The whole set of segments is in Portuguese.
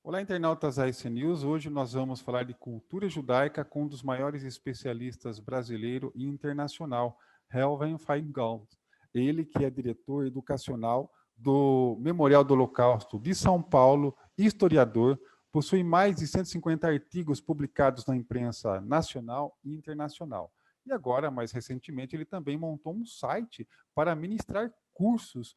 Olá, internautas da IC News. Hoje nós vamos falar de cultura judaica com um dos maiores especialistas brasileiro e internacional, Helven Feingold. Ele que é diretor educacional do Memorial do Holocausto de São Paulo, historiador, possui mais de 150 artigos publicados na imprensa nacional e internacional. E agora, mais recentemente, ele também montou um site para ministrar cursos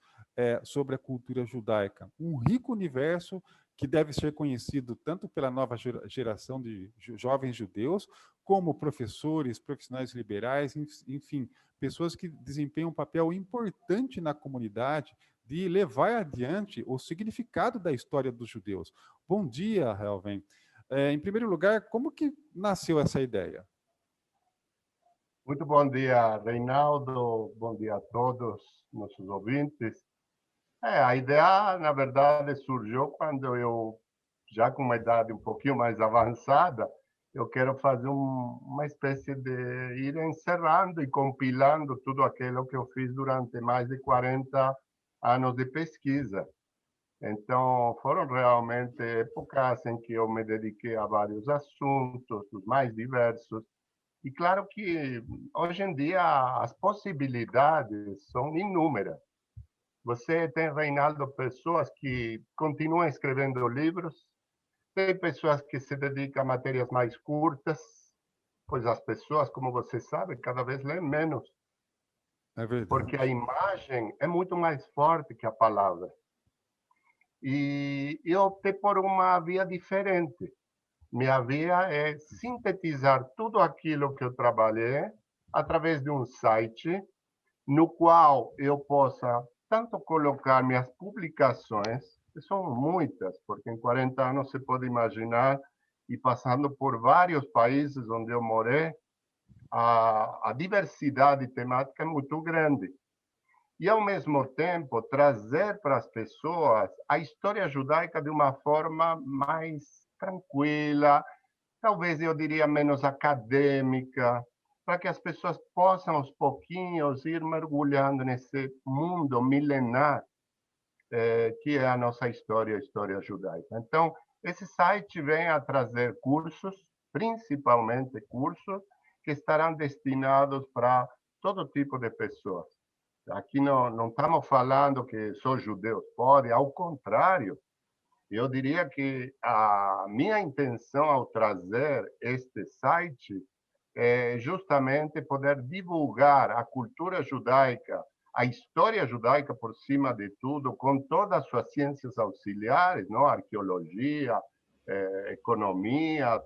sobre a cultura judaica. Um rico universo que deve ser conhecido tanto pela nova geração de jovens judeus, como professores, profissionais liberais, enfim, pessoas que desempenham um papel importante na comunidade de levar adiante o significado da história dos judeus. Bom dia, Helven. Em primeiro lugar, como que nasceu essa ideia? Muito bom dia, Reinaldo. Bom dia a todos nossos ouvintes. A ideia, na verdade, surgiu quando eu, já com uma idade um pouquinho mais avançada, eu quero fazer uma espécie de ir encerrando e compilando tudo aquilo que eu fiz durante mais de 40 anos de pesquisa. Então, foram realmente épocas em que eu me dediquei a vários assuntos, os mais diversos. E claro que hoje em dia as possibilidades são inúmeras. Você tem, Reinaldo, pessoas que continuam escrevendo livros, tem pessoas que se dedicam a matérias mais curtas, pois as pessoas, como você sabe, cada vez leem menos, É porque a verdade. imagem é muito mais forte que a palavra. E eu optei por uma via diferente. Minha via é sintetizar tudo aquilo que eu trabalhei através de um site no qual eu possa tanto colocar minhas publicações, que são muitas, porque em 40 anos você pode imaginar, e passando por vários países onde eu morei, a diversidade temática é muito grande. E, ao mesmo tempo, trazer para as pessoas a história judaica de uma forma mais tranquila, talvez eu diria menos acadêmica, para que as pessoas possam aos pouquinhos ir mergulhando nesse mundo milenar que é a nossa história, a história judaica. Então, esse site vem a trazer cursos, principalmente cursos, que estarão destinados para todo tipo de pessoas. Aqui não estamos falando que só judeus podem, ao contrário, eu diria que a minha intenção ao trazer este site é justamente poder divulgar a cultura judaica, a história judaica por cima de tudo, com todas as suas ciências auxiliares, não? Arqueologia, economia,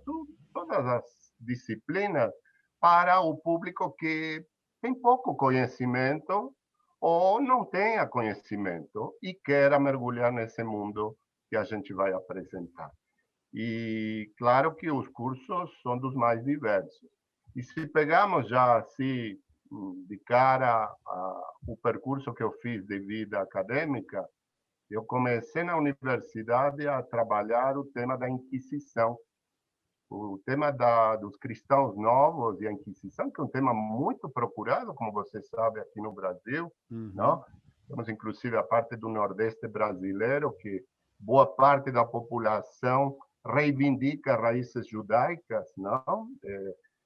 todas as disciplinas, para o público que tem pouco conhecimento ou não tenha conhecimento e queira mergulhar nesse mundo que a gente vai apresentar. E claro que os cursos são dos mais diversos. E se pegamos já assim, de cara o percurso que eu fiz de vida acadêmica, eu comecei na universidade a trabalhar o tema da Inquisição, o tema dos cristãos novos e a Inquisição, que é um tema muito procurado, como você sabe, aqui no Brasil, Uhum. não? Temos inclusive a parte do Nordeste brasileiro, que boa parte da população reivindica raízes judaicas, não?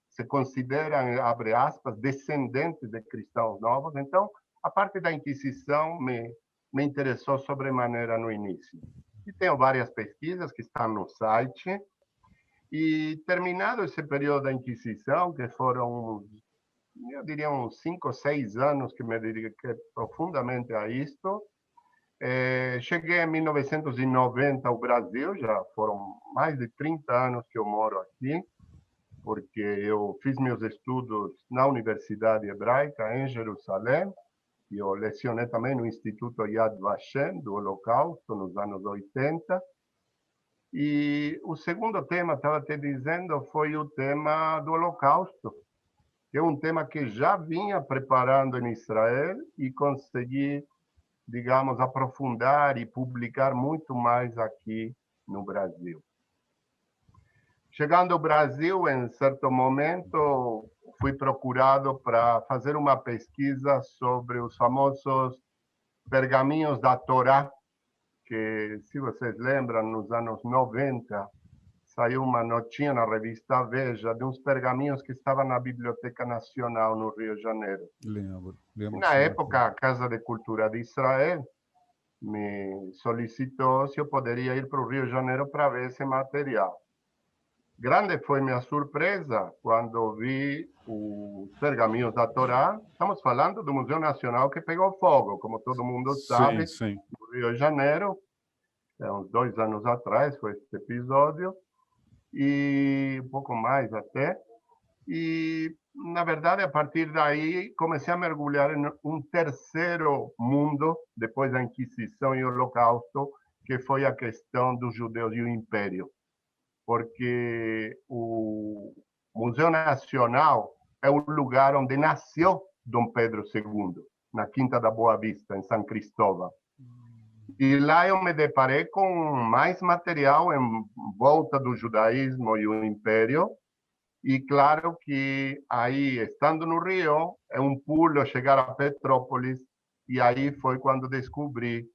Se consideram, abre aspas, descendentes de cristãos novos. Então, a parte da Inquisição me interessou sobremaneira no início. E tenho várias pesquisas que estão no site, e terminado esse período da Inquisição, que foram, eu diria, uns 5 ou 6 anos que me dediquei profundamente a isto, cheguei em 1990 ao Brasil, já foram mais de 30 anos que eu moro aqui, porque eu fiz meus estudos na Universidade Hebraica, em Jerusalém, e eu lecionei também no Instituto Yad Vashem, do Holocausto, nos anos 80. E o segundo tema, estava te dizendo, foi o tema do Holocausto, que é um tema que já vinha preparando em Israel e consegui, digamos, aprofundar e publicar muito mais aqui no Brasil. Chegando ao Brasil, em certo momento, fui procurado para fazer uma pesquisa sobre os famosos pergaminhos da Torá, que, se vocês lembram, nos anos 90, saiu uma notinha na revista Veja de uns pergaminhos que estavam na Biblioteca Nacional no Rio de Janeiro. Lembro, E lembro na sim. época, a Casa de Cultura de Israel me solicitou se eu poderia ir para o Rio de Janeiro para ver esse material. Grande foi minha surpresa quando vi os pergaminhos da Torá. Estamos falando do Museu Nacional que pegou fogo, como todo mundo Sim, sabe, sim. no Rio de Janeiro. Uns 2 anos atrás foi esse episódio, e um pouco mais até. E, na verdade, a partir daí, comecei a mergulhar em um terceiro mundo, depois da Inquisição e o Holocausto, que foi a questão dos judeus e o Império. Porque o Museu Nacional é o lugar onde nasceu Dom Pedro II, na Quinta da Boa Vista, em São Cristóvão. E lá eu me deparei com mais material em volta do judaísmo e o Império. E claro que aí, estando no Rio, é um pulo chegar a Petrópolis. E aí foi quando descobri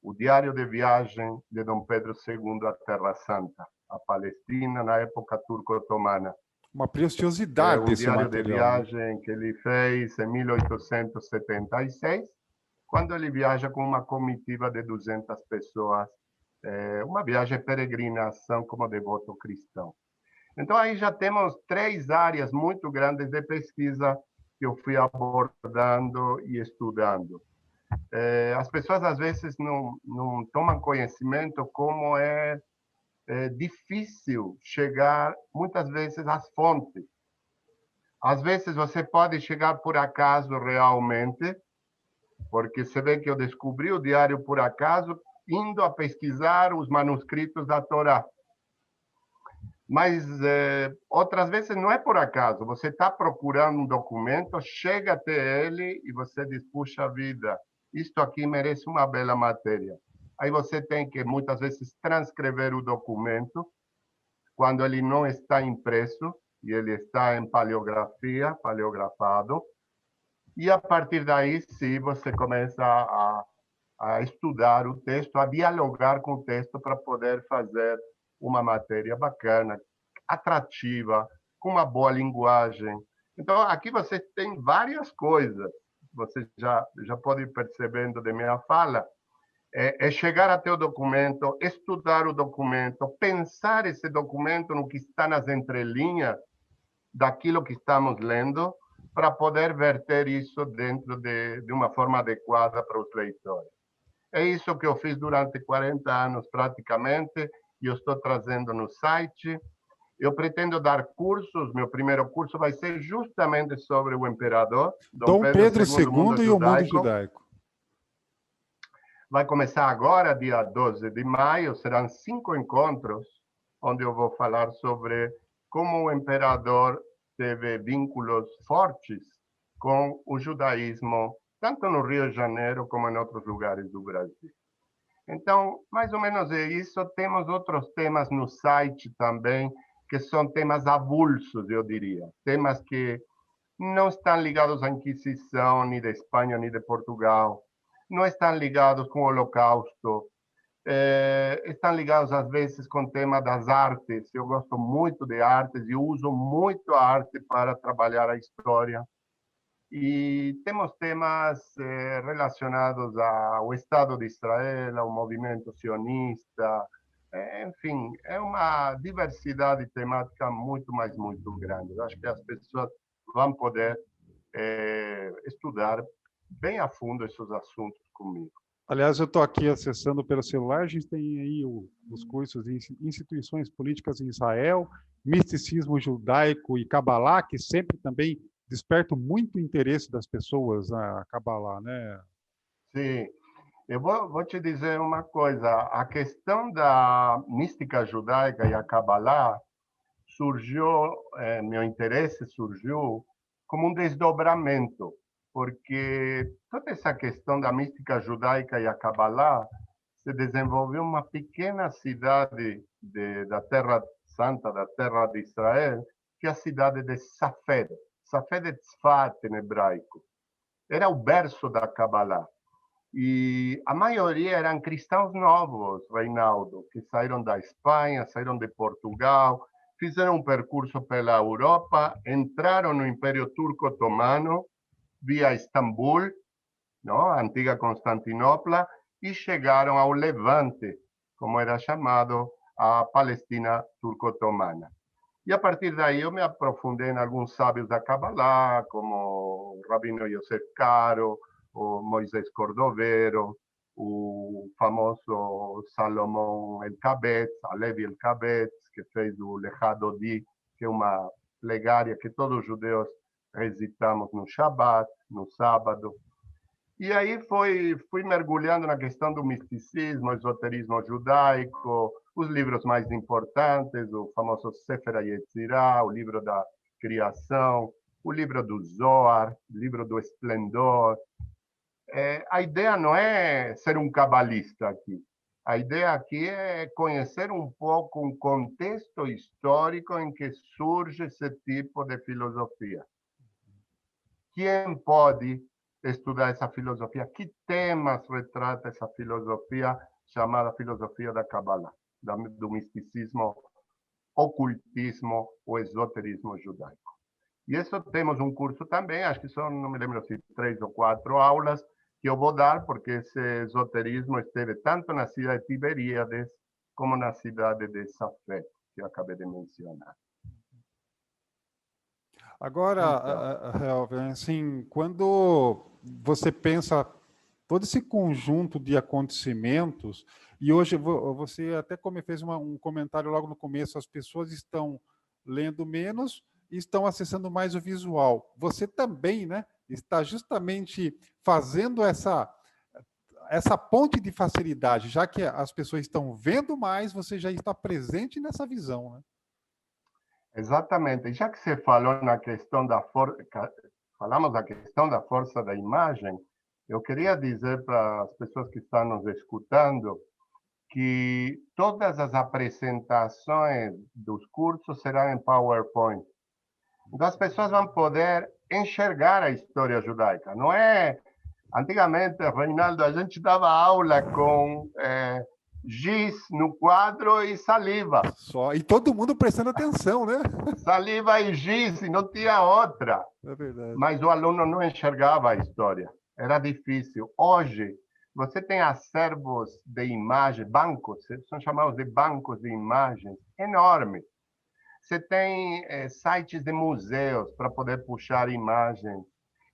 o diário de viagem de Dom Pedro II à Terra Santa, a Palestina, na época turco-otomana. Uma É preciosidade um esse diário de material, né? viagem que ele fez em 1876, quando ele viaja com uma comitiva de 200 pessoas, uma viagem peregrinação como devoto cristão. Então, aí já temos 3 áreas muito grandes de pesquisa que eu fui abordando e estudando. As pessoas, às vezes, não tomam conhecimento como é difícil chegar, muitas vezes, às fontes. Às vezes, você pode chegar por acaso realmente, porque você vê que eu descobri o diário por acaso, indo a pesquisar os manuscritos da Torá. Mas outras vezes não é por acaso. Você está procurando um documento, chega até ele e você diz, puxa vida, isto aqui merece uma bela matéria. Aí você tem que, muitas vezes, transcrever o documento quando ele não está impresso e ele está em paleografia, paleografado. E, a partir daí, sim, você começa a estudar o texto, a dialogar com o texto para poder fazer uma matéria bacana, atrativa, com uma boa linguagem. Então, aqui você tem várias coisas. Você já pode ir percebendo de minha fala. É chegar até o documento, estudar o documento, pensar esse documento no que está nas entrelinhas daquilo que estamos lendo, para poder verter isso dentro de uma forma adequada para os leitores. É isso que eu fiz durante 40 anos, praticamente, e eu estou trazendo no site. Eu pretendo dar cursos, meu primeiro curso vai ser justamente sobre o imperador, Dom Dom Pedro Pedro II, mundo II e o mundo judaico. judaico. Vai começar agora, dia 12 de maio, serão 5 encontros, onde eu vou falar sobre como o imperador teve vínculos fortes com o judaísmo, tanto no Rio de Janeiro como em outros lugares do Brasil. Então, mais ou menos é isso. Temos outros temas no site também, que são temas avulsos, eu diria. Temas que não estão ligados à Inquisição, nem de Espanha, nem de Portugal. Não estão ligados com o Holocausto. Estão ligados, às vezes, com o tema das artes. Eu gosto muito de artes e uso muito a arte para trabalhar a história. E temos temas relacionados ao Estado de Israel, ao movimento sionista, enfim, é uma diversidade temática muito, mas muito grande. Eu acho que as pessoas vão poder estudar bem a fundo esses assuntos comigo. Aliás, eu estou aqui acessando pelo celular, a gente tem aí os cursos de instituições políticas em Israel, misticismo judaico e Cabalá, que sempre também despertam muito interesse das pessoas a Cabalá, né? Sim, eu vou te dizer uma coisa. A questão da mística judaica e a Cabalá surgiu, meu interesse surgiu como um desdobramento, porque toda essa questão da mística judaica e a Cabalá se desenvolveu uma pequena cidade da Terra Santa, da Terra de Israel, que é a cidade de Safed. Safed é Tzfat em hebraico. Era o berço da Cabalá. E a maioria eram cristãos novos, Reinaldo, que saíram da Espanha, saíram de Portugal, fizeram um percurso pela Europa, entraram no Império Turco Otomano, via Istambul, não? A antiga Constantinopla, e chegaram ao Levante, como era chamado, a Palestina turco-otomana. E a partir daí eu me aprofundei em alguns sábios da Kabbalah, como o Rabino Yosef Karo, o Moisés Cordovero, o famoso Salomão El-Kabetz, Alevi El-Kabetz, que fez o Lechado Di, que é uma plegária que todos os judeus recitamos no Shabat, no sábado. E aí fui mergulhando na questão do misticismo, esoterismo judaico, os livros mais importantes, o famoso Sefer HaYetzirah, o livro da criação, o livro do Zohar, o livro do esplendor. A ideia não é ser um cabalista aqui. A ideia aqui é conhecer um pouco um contexto histórico em que surge esse tipo de filosofia. Quem pode estudar essa filosofia? Que temas retrata essa filosofia chamada filosofia da Kabbalah, do misticismo, ocultismo ou esoterismo judaico? E isso temos um curso também, acho que são, não me lembro se 3 ou 4 aulas, que eu vou dar, porque esse esoterismo esteve tanto na cidade de Tiberíades como na cidade de Safed, que eu acabei de mencionar. Agora, Helven, assim, quando você pensa todo esse conjunto de acontecimentos, e hoje você até fez um comentário logo no começo, as pessoas estão lendo menos e estão acessando mais o visual. Você também, né, está justamente fazendo essa ponte de facilidade, já que as pessoas estão vendo mais, você já está presente nessa visão, né? Exatamente. Já que você falou na questão da falamos da questão da força da imagem, eu queria dizer para as pessoas que estão nos escutando que todas as apresentações dos cursos serão em PowerPoint. Então as pessoas vão poder enxergar a história judaica. Não é... Antigamente, Reinaldo, a gente dava aula com giz no quadro e saliva. Só. E todo mundo prestando atenção, né? Saliva e giz, e não tinha outra. É verdade. Mas o aluno não enxergava a história. Era difícil. Hoje, você tem acervos de imagens, bancos, são chamados de bancos de imagens, enormes. Você tem sites de museus para poder puxar imagens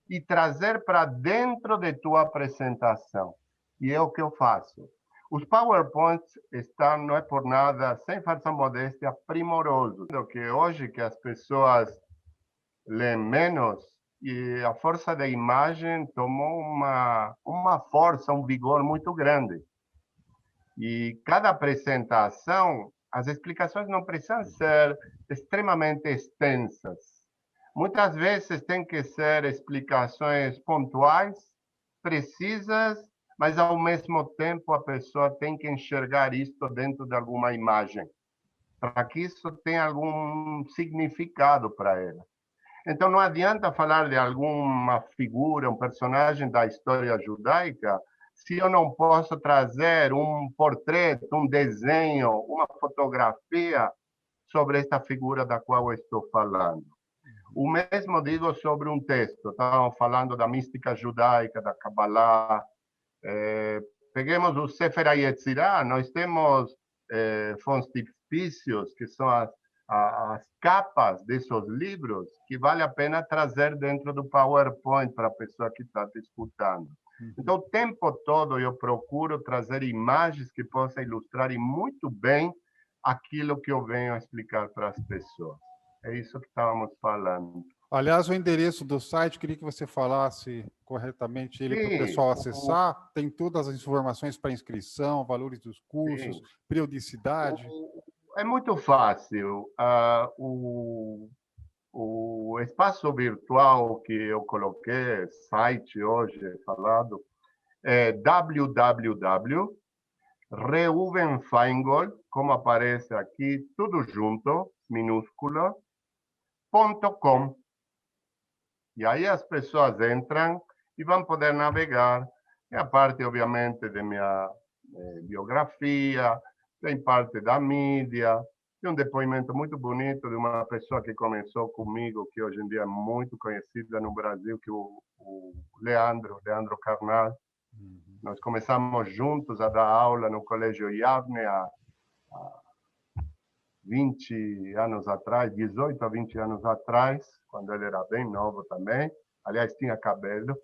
e trazer para dentro de tua apresentação. E é o que eu faço. Os PowerPoints estão, não é por nada, sem falsa modéstia, primorosos. Que hoje que as pessoas leem menos, e a força da imagem tomou uma força, um vigor muito grande. E cada apresentação, as explicações não precisam ser extremamente extensas. Muitas vezes tem que ser explicações pontuais, precisas, mas ao mesmo tempo a pessoa tem que enxergar isto dentro de alguma imagem, para que isso tenha algum significado para ela. Então não adianta falar de alguma figura, um personagem da história judaica, se eu não posso trazer um portreto, um desenho, uma fotografia sobre esta figura da qual eu estou falando. O mesmo digo sobre um texto. Estávamos falando da mística judaica, da Kabbalah. Peguemos o Sefer HaYetzirah, nós temos frontispícios, que são as capas desses livros, que vale a pena trazer dentro do PowerPoint para a pessoa que está te escutando. Então, o tempo todo eu procuro trazer imagens que possam ilustrar muito bem aquilo que eu venho a explicar para as pessoas. É isso que estávamos falando. Aliás, o endereço do site, queria que você falasse corretamente ele para o pessoal acessar. Tem todas as informações para inscrição, valores dos cursos, periodicidade. É muito fácil. O espaço virtual que eu coloquei, site hoje falado, é www.reuvenfeingold, como aparece aqui, tudo junto, minúsculo, .com. E aí as pessoas entram e vão poder navegar E a parte, obviamente, da minha biografia, tem parte da mídia, tem um depoimento muito bonito de uma pessoa que começou comigo, que hoje em dia é muito conhecida no Brasil, que é o Leandro Carnal. Uhum. Nós começamos juntos a dar aula no Colégio Yavne há 20 anos atrás, 18 a 20 anos atrás, quando ele era bem novo também. Aliás, tinha cabelo.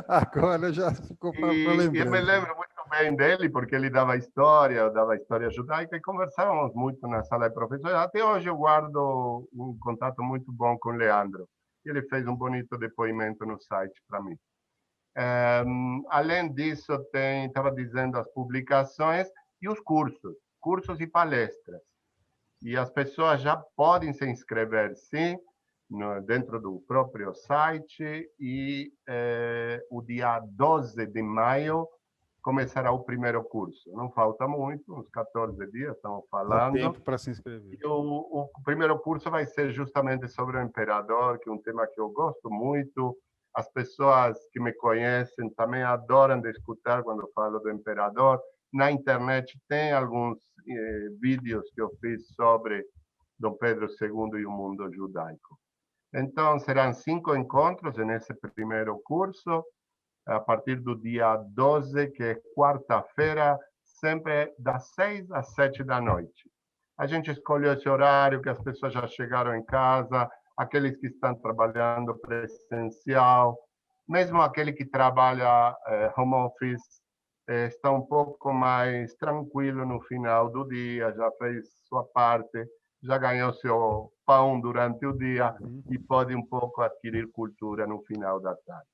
Agora já ficou para E eu me lembrança. lembro muito bem dele, porque ele dava história, eu dava história judaica, e conversávamos muito na sala de professores. Até hoje eu guardo um contato muito bom com o Leandro. Ele fez um bonito depoimento no site para mim. Além disso, estava dizendo as publicações e os cursos e palestras. E as pessoas já podem se inscrever, sim, dentro do próprio site. E o dia 12 de maio começará o primeiro curso. Não falta muito, uns 14 dias, estamos Dá falando. tempo para se inscrever. E o primeiro curso vai ser justamente sobre o imperador, que é um tema que eu gosto muito. As pessoas que me conhecem também adoram de escutar quando eu falo do imperador. Na internet tem alguns vídeos que eu fiz sobre Dom Pedro II e o mundo judaico. Então, serão 5 encontros nesse primeiro curso, a partir do dia 12, que é quarta-feira, sempre das 6 às 7 da noite. A gente escolheu esse horário que as pessoas já chegaram em casa, aqueles que estão trabalhando presencial, mesmo aquele que trabalha home office, está um pouco mais tranquilo no final do dia, já fez sua parte, já ganhou seu pão durante o dia e pode um pouco adquirir cultura no final da tarde.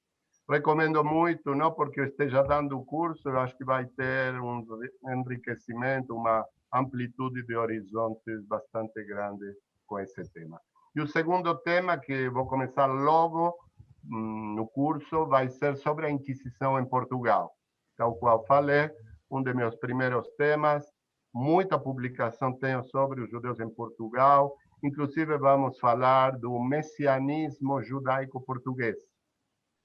Recomendo muito, não porque eu esteja dando o curso, eu acho que vai ter um enriquecimento, uma amplitude de horizontes bastante grande com esse tema. E o segundo tema, que vou começar logo no curso, vai ser sobre a Inquisição em Portugal, tal qual falei, um dos meus primeiros temas. Muita publicação tenho sobre os judeus em Portugal, inclusive vamos falar do messianismo judaico-português,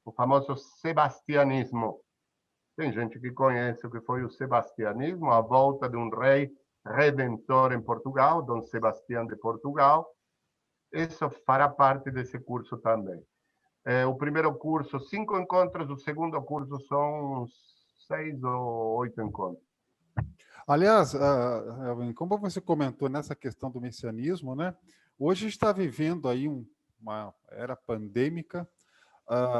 o famoso sebastianismo. Tem gente que conhece o que foi o sebastianismo, a volta de um rei redentor em Portugal, Dom Sebastião de Portugal. Isso fará parte desse curso também. O primeiro curso, 5 encontros, o segundo curso são 6 ou 8 encontros. Aliás, Elvin, como você comentou nessa questão do messianismo, né? Hoje está vivendo aí uma era pandêmica.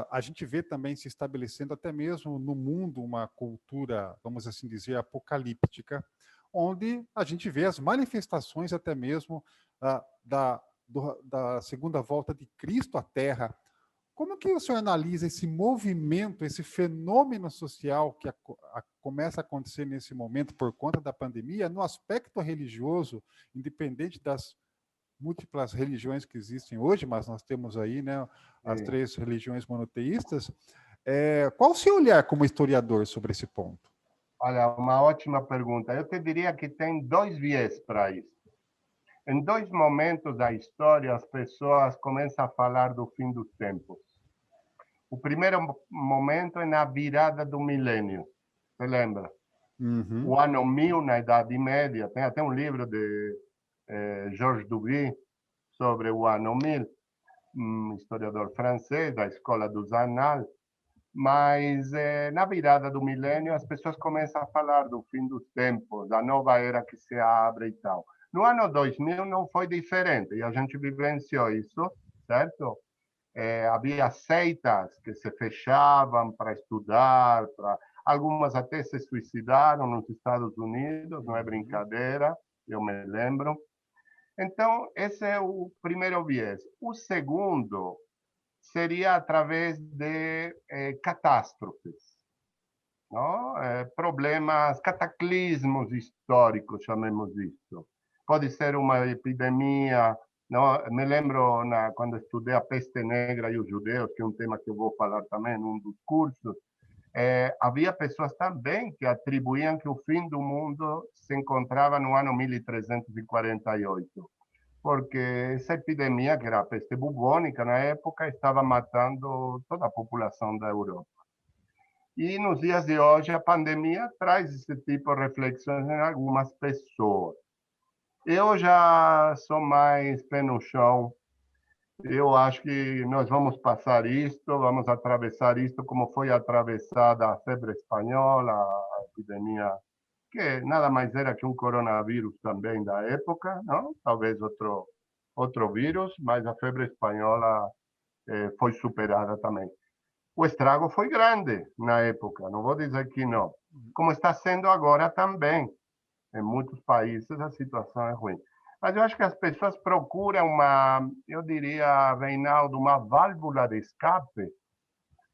A gente vê também se estabelecendo até mesmo no mundo uma cultura, vamos assim dizer, apocalíptica, onde a gente vê as manifestações até mesmo da segunda volta de Cristo à Terra. Como que o senhor analisa esse movimento, esse fenômeno social que começa a acontecer nesse momento por conta da pandemia, no aspecto religioso, independente das múltiplas religiões que existem hoje, mas nós temos aí, né, as 3 religiões monoteístas. Qual o seu olhar como historiador sobre esse ponto? Olha, uma ótima pergunta. Eu te diria que tem 2 viés para isso. Em 2 momentos da história, as pessoas começam a falar do fim dos tempos. O primeiro momento é na virada do milênio. Você lembra? Uhum. O ano 1000, na Idade Média, tem até um livro de Georges Duby sobre o ano 1000, um historiador francês da escola dos Annales. Mas na virada do milênio, as pessoas começam a falar do fim dos tempos, da nova era que se abre e tal. No ano 2000 não foi diferente, e a gente vivenciou isso, certo? Havia seitas que se fechavam para estudar, algumas até se suicidaram nos Estados Unidos, não é brincadeira, eu me lembro. Então, esse é o primeiro viés. O segundo seria através de catástrofes, não? Problemas, cataclismos históricos, chamemos isso. Pode ser uma epidemia. Não, me lembro quando estudei a peste negra e os judeus, que é um tema que eu vou falar também num dos cursos, havia pessoas também que atribuíam que o fim do mundo se encontrava no ano 1348, porque essa epidemia, que era a peste bubônica na época, estava matando toda a população da Europa. E nos dias de hoje, a pandemia traz esse tipo de reflexões em algumas pessoas. Eu já sou mais pé no chão. Eu acho que nós vamos passar isto, vamos atravessar isto como foi atravessada a febre espanhola, a epidemia, que nada mais era que um coronavírus também da época, não? Talvez outro vírus, mas a febre espanhola foi superada também. O estrago foi grande na época, não vou dizer que não. Como está sendo agora também. Em muitos países a situação é ruim. Mas eu acho que as pessoas procuram eu diria, Reinaldo, uma válvula de escape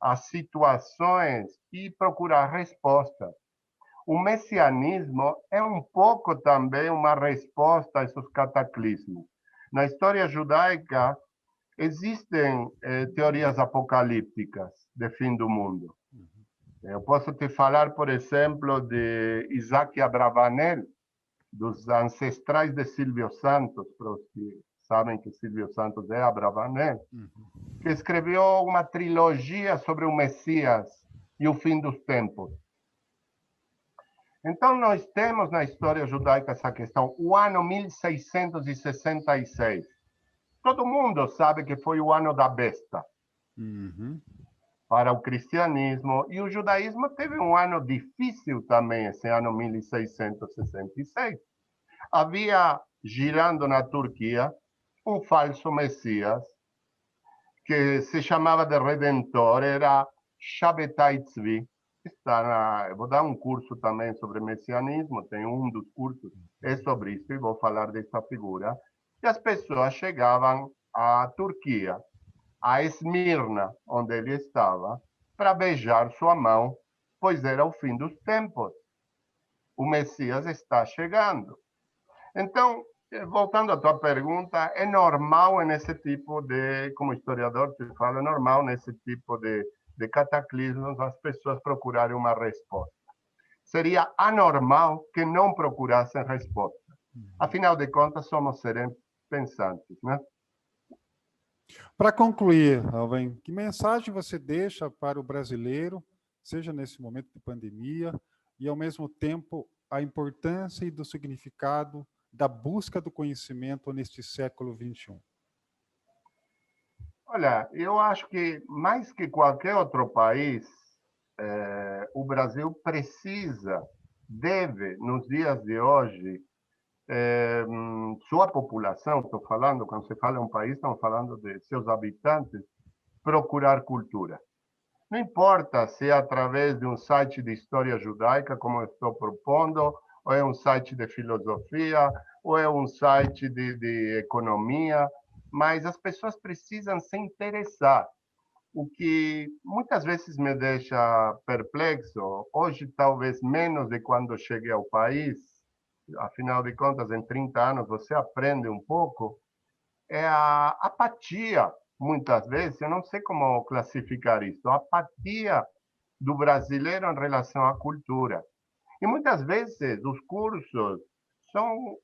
às situações e procurar respostas. O messianismo é um pouco também uma resposta a esses cataclismos. Na história judaica, existem teorias apocalípticas de fim do mundo. Eu posso te falar, por exemplo, de Isaac Abravanel, dos ancestrais de Silvio Santos, para os que sabem que Silvio Santos é Abravanel, que escreveu uma trilogia sobre o Messias e o fim dos tempos. Então, nós temos na história judaica essa questão, o ano 1666. Todo mundo sabe que foi o ano da besta para o cristianismo, e o judaísmo teve um ano difícil também, esse ano 1666. Havia, girando na Turquia, um falso Messias, que se chamava de Redentor, era Shabbatai Tzvi. Eu vou dar um curso também sobre messianismo, tem um dos cursos, é sobre isso, e vou falar dessa figura. E as pessoas chegavam à Turquia, a Esmirna, onde ele estava, para beijar sua mão, pois era o fim dos tempos. O Messias está chegando. Então, voltando à tua pergunta, é normal nesse tipo de, como historiador te falo, é normal nesse tipo de cataclismos as pessoas procurarem uma resposta. Seria anormal que não procurassem resposta. Afinal de contas, somos seres pensantes, né? Para concluir, Alvin, que mensagem você deixa para o brasileiro, seja nesse momento de pandemia, e ao mesmo tempo a importância e do significado da busca do conhecimento neste século XXI? Olha, eu acho que mais que qualquer outro país, o Brasil precisa, deve, nos dias de hoje, sua população, estou falando, quando se fala em um país, estamos falando de seus habitantes, procurar cultura. Não importa se é através de um site de história judaica, como eu estou propondo, ou é um site de filosofia, ou é um site de economia, mas as pessoas precisam se interessar. O que muitas vezes me deixa perplexo, hoje talvez menos de quando cheguei ao país, afinal de contas, em 30 anos você aprende um pouco, é a apatia, muitas vezes, eu não sei como classificar isso, a apatia do brasileiro em relação à cultura. E muitas vezes os cursos são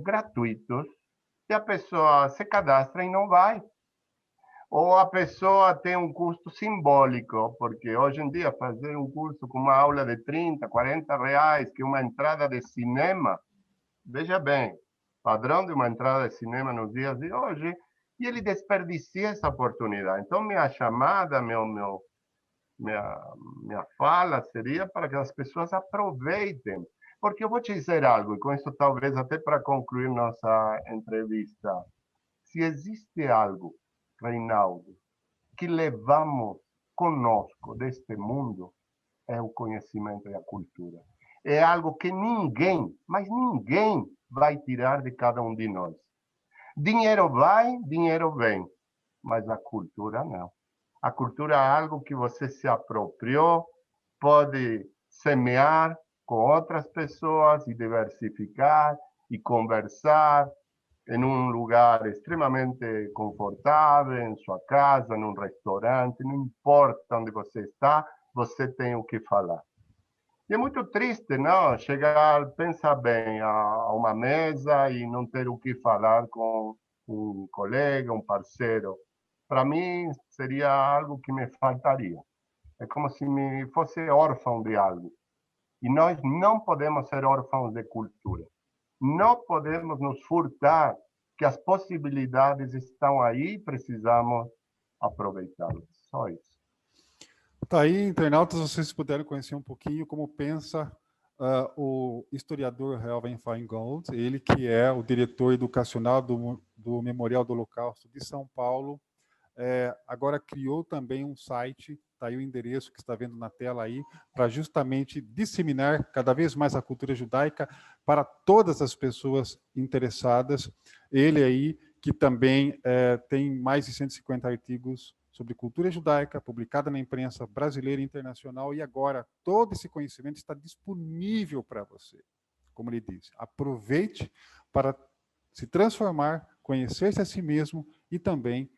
gratuitos e a pessoa se cadastra e não vai. Ou a pessoa tem um custo simbólico, porque hoje em dia fazer um curso com uma aula de 30, 40 reais, que é uma entrada de cinema, veja bem, padrão de uma entrada de cinema nos dias de hoje, e ele desperdicia essa oportunidade. Então, minha chamada, minha fala seria para que as pessoas aproveitem. Porque eu vou te dizer algo, e com isso talvez até para concluir nossa entrevista. Se existe algo, Reinaldo, que levamos conosco deste mundo, é o conhecimento e a cultura. É algo que ninguém, mas ninguém vai tirar de cada um de nós. Dinheiro vai, dinheiro vem, mas a cultura não. A cultura é algo que você se apropriou, pode semear com outras pessoas e diversificar e conversar em um lugar extremamente confortável, em sua casa, num restaurante, não importa onde você está, você tem o que falar. E é muito triste, não? Chegar, pensa bem, a uma mesa e não ter o que falar com um colega, um parceiro. Para mim, seria algo que me faltaria. É como se me fosse órfão de algo. E nós não podemos ser órfãos de cultura. Não podemos nos furtar que as possibilidades estão aí e precisamos aproveitá-las. Só isso. Tá aí, internautas, vocês puderam conhecer um pouquinho como pensa o historiador Helven Feingold, ele que é o diretor educacional do Memorial do Holocausto de São Paulo. Agora criou também um site, está aí o endereço que está vendo na tela aí, para justamente disseminar cada vez mais a cultura judaica para todas as pessoas interessadas. Ele aí, que também tem mais de 150 artigos sobre cultura judaica, publicada na imprensa brasileira e internacional, e agora todo esse conhecimento está disponível para você. Como ele disse, aproveite para se transformar, conhecer-se a si mesmo e também